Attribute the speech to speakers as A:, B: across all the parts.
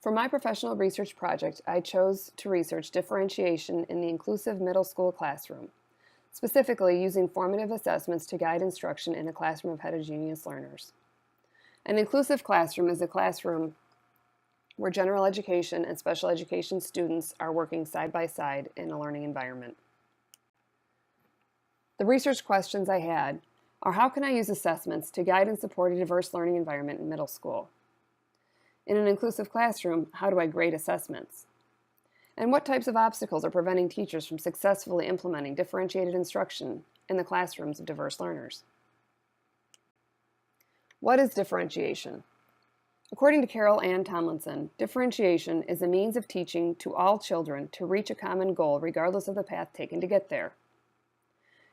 A: For my professional research project, I chose to research differentiation in the inclusive middle school classroom, specifically using formative assessments to guide instruction in a classroom of heterogeneous learners. An inclusive classroom is a classroom where general education and special education students are working side by side in a learning environment. The research questions I had are: how can I use assessments to guide and support a diverse learning environment in middle school? In an inclusive classroom, how do I grade assessments? And what types of obstacles are preventing teachers from successfully implementing differentiated instruction in the classrooms of diverse learners? What is differentiation? According to Carol Ann Tomlinson, differentiation is a means of teaching to all children to reach a common goal regardless of the path taken to get there.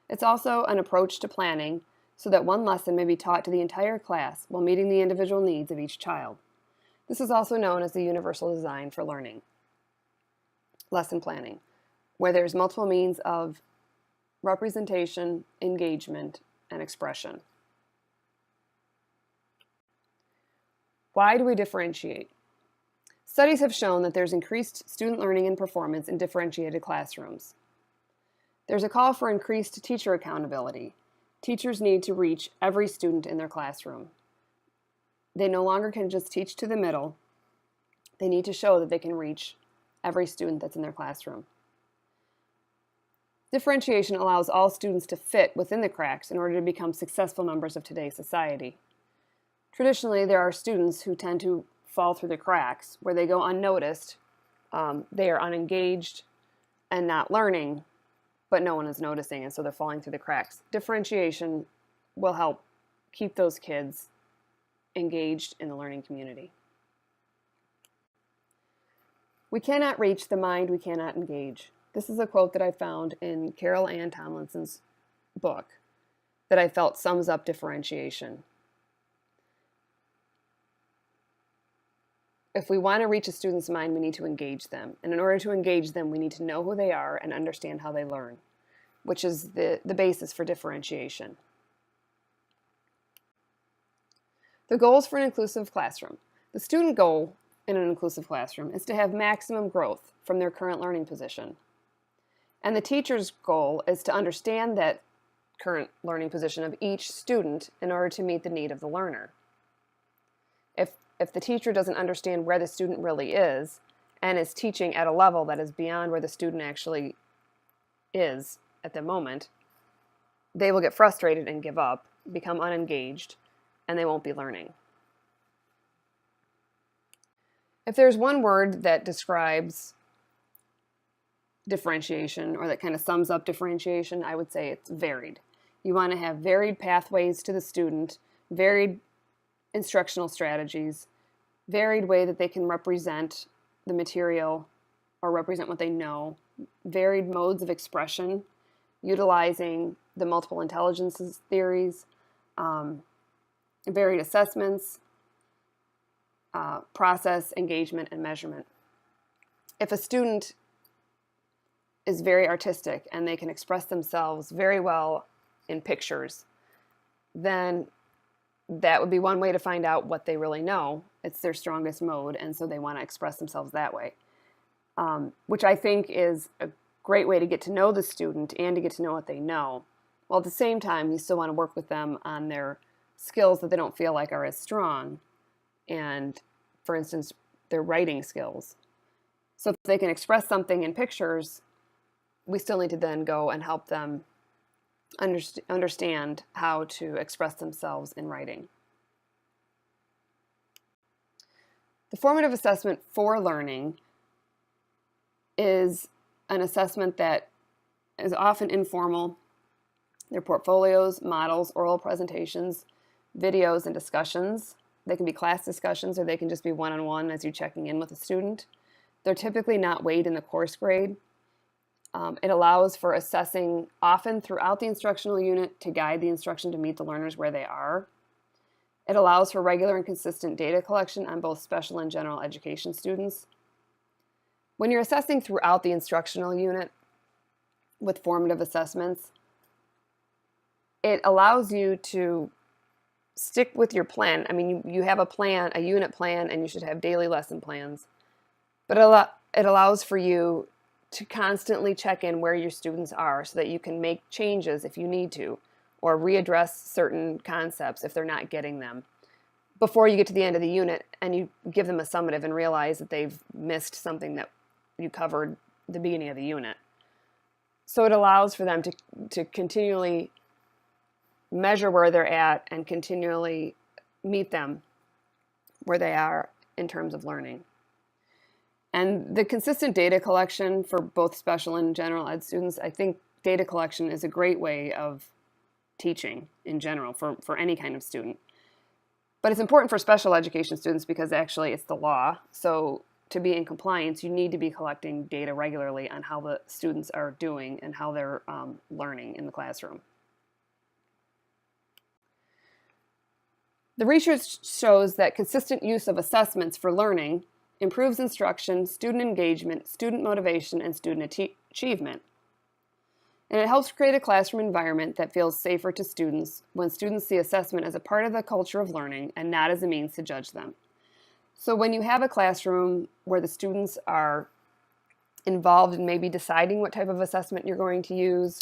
A: It's also an approach to planning so that one lesson may be taught to the entire class while meeting the individual needs of each child. This is also known as the universal design for learning. Lesson planning, where there's multiple means of representation, engagement, and expression. Why do we differentiate? Studies have shown that there's increased student learning and performance in differentiated classrooms. There's a call for increased teacher accountability. Teachers need to reach every student in their classroom. They no longer can just teach to the middle. They need to show that they can reach every student that's in their classroom. Differentiation allows all students to fit within the cracks in order to become successful members of today's society. Traditionally, there are students who tend to fall through the cracks, where they go unnoticed, they are unengaged and not learning, but no one is noticing, and so they're falling through the cracks. Differentiation will help keep those kids engaged in the learning community. We cannot reach the mind we cannot engage. This is a quote that I found in Carol Ann Tomlinson's book that I felt sums up differentiation. If we want to reach a student's mind, we need to engage them. And in order to engage them, we need to know who they are and understand how they learn, which is the basis for differentiation. The goals for an inclusive classroom. The student goal in an inclusive classroom is to have maximum growth from their current learning position. And the teacher's goal is to understand that current learning position of each student in order to meet the need of the learner. If the teacher doesn't understand where the student really is and is teaching at a level that is beyond where the student actually is at the moment, they will get frustrated and give up, become unengaged, and they won't be learning. If there's one word that describes differentiation, or that kind of sums up differentiation, I would say it's varied. You want to have varied pathways to the student, varied instructional strategies, varied way that they can represent the material or represent what they know, varied modes of expression, utilizing the multiple intelligences theories, varied assessments, process, engagement, and measurement. If a student is very artistic and they can express themselves very well in pictures, then that would be one way to find out what they really know. It's their strongest mode, and so they want to express themselves that way, which I think is a great way to get to know the student and to get to know what they know. While at the same time, you still want to work with them on their skills that they don't feel like are as strong, and, for instance, their writing skills. So if they can express something in pictures, we still need to then go and help them understand how to express themselves in writing. The formative assessment for learning is an assessment that is often informal. They're portfolios, models, oral presentations, videos, and discussions. They can be class discussions, or they can just be one-on-one as you're checking in with a student. They're typically not weighed in the course grade. It allows for assessing often throughout the instructional unit to guide the instruction to meet the learners where they are. It allows for regular and consistent data collection on both special and general education students. When you're assessing throughout the instructional unit with formative assessments, it allows you to stick with your plan. I mean, you have a plan, a unit plan, and you should have daily lesson plans. but it allows for you to constantly check in where your students are so that you can make changes if you need to, or readdress certain concepts if they're not getting them before you get to the end of the unit and you give them a summative and realize that they've missed something that you covered at the beginning of the unit. So it allows for them to continually measure where they're at and continually meet them where they are in terms of learning. And the consistent data collection for both special and general ed students, I think data collection is a great way of teaching in general for any kind of student. But it's important for special education students because actually it's the law. So to be in compliance, you need to be collecting data regularly on how the students are doing and how they're learning in the classroom. The research shows that consistent use of assessments for learning improves instruction, student engagement, student motivation, and student achievement. And it helps create a classroom environment that feels safer to students when students see assessment as a part of the culture of learning and not as a means to judge them. So when you have a classroom where the students are involved in maybe deciding what type of assessment you're going to use,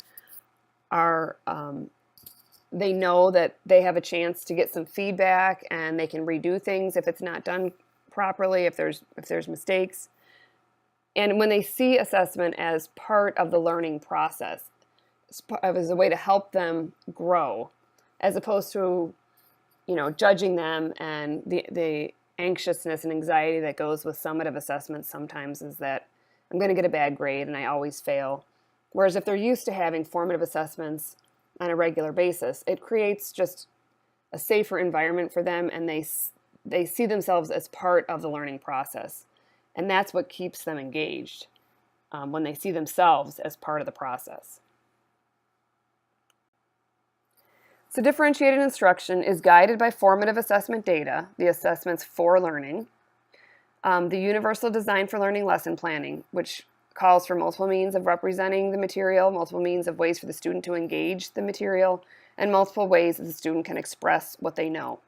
A: they know that they have a chance to get some feedback and they can redo things if it's not done properly, if there's mistakes. And when they see assessment as part of the learning process, as a way to help them grow, as opposed to, judging them, and the anxiousness and anxiety that goes with summative assessments sometimes is that I'm going to get a bad grade and I always fail. Whereas if they're used to having formative assessments on a regular basis, it creates just a safer environment for them, and they see themselves as part of the learning process. And that's what keeps them engaged, when they see themselves as part of the process. So differentiated instruction is guided by formative assessment data, the assessments for learning, the universal design for learning lesson planning, which calls for multiple means of representing the material, multiple means of ways for the student to engage the material, and multiple ways that the student can express what they know.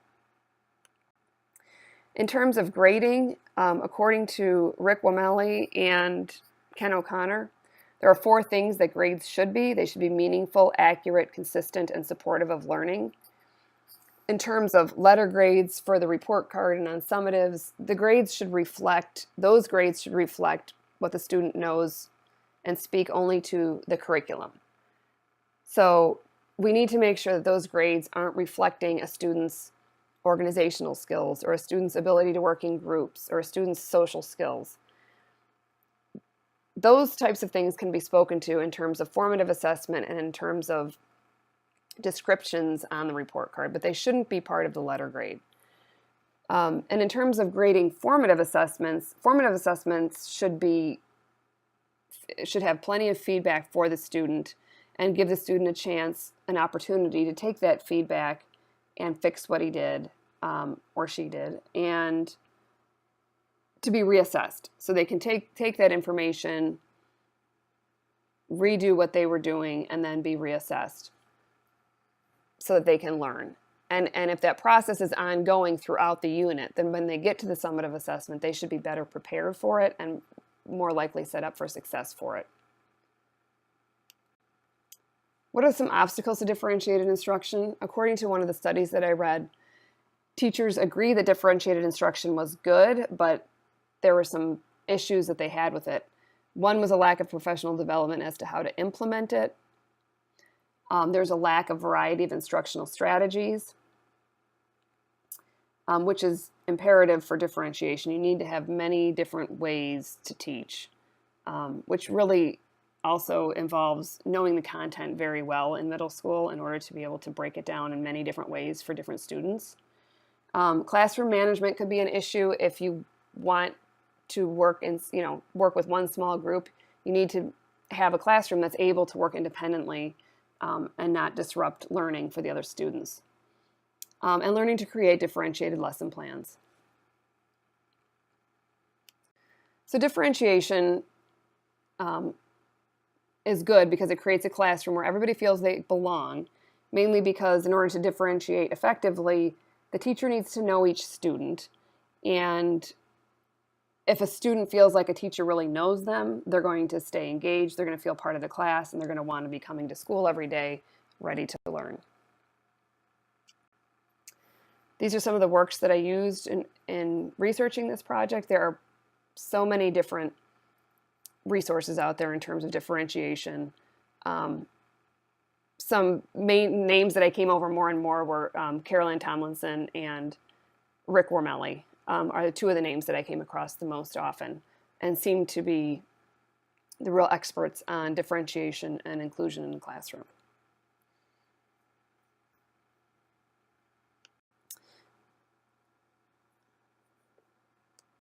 A: In terms of grading, according to Rick Wamelli and Ken O'Connor, there are 4 things that grades should be. They should be meaningful, accurate, consistent, and supportive of learning. In terms of letter grades for the report card and on summatives, those grades should reflect what the student knows and speak only to the curriculum. So we need to make sure that those grades aren't reflecting a student's organizational skills or a student's ability to work in groups or a student's social skills. Those types of things can be spoken to in terms of formative assessment and in terms of descriptions on the report card, but they shouldn't be part of the letter grade. And in terms of grading formative assessments should have plenty of feedback for the student and give the student a chance, an opportunity to take that feedback and fix what he did or she did, and to be reassessed. So they can take that information, redo what they were doing, and then be reassessed so that they can learn. And if that process is ongoing throughout the unit, then when they get to the summative assessment, they should be better prepared for it and more likely set up for success for it. What are some obstacles to differentiated instruction? According to one of the studies that I read, teachers agree that differentiated instruction was good, but there were some issues that they had with it. One was a lack of professional development as to how to implement it. There's a lack of variety of instructional strategies, which is imperative for differentiation. You need to have many different ways to teach, which really also involves knowing the content very well in middle school in order to be able to break it down in many different ways for different students. Classroom management could be an issue if you want to work with one small group. You need to have a classroom that's able to work independently and not disrupt learning for the other students. And learning to create differentiated lesson plans. So differentiation is good because it creates a classroom where everybody feels they belong, mainly because in order to differentiate effectively, the teacher needs to know each student, and If a student feels like a teacher really knows them, they're going to stay engaged, they're going to feel part of the class, and they're going to want to be coming to school every day ready to learn. These are some of the works that I used in researching this project. There are so many different resources out there in terms of differentiation. Some main names that I came over more and more were Carolyn Tomlinson and Rick Wormelli are the two of the names that I came across the most often and seem to be the real experts on differentiation and inclusion in the classroom.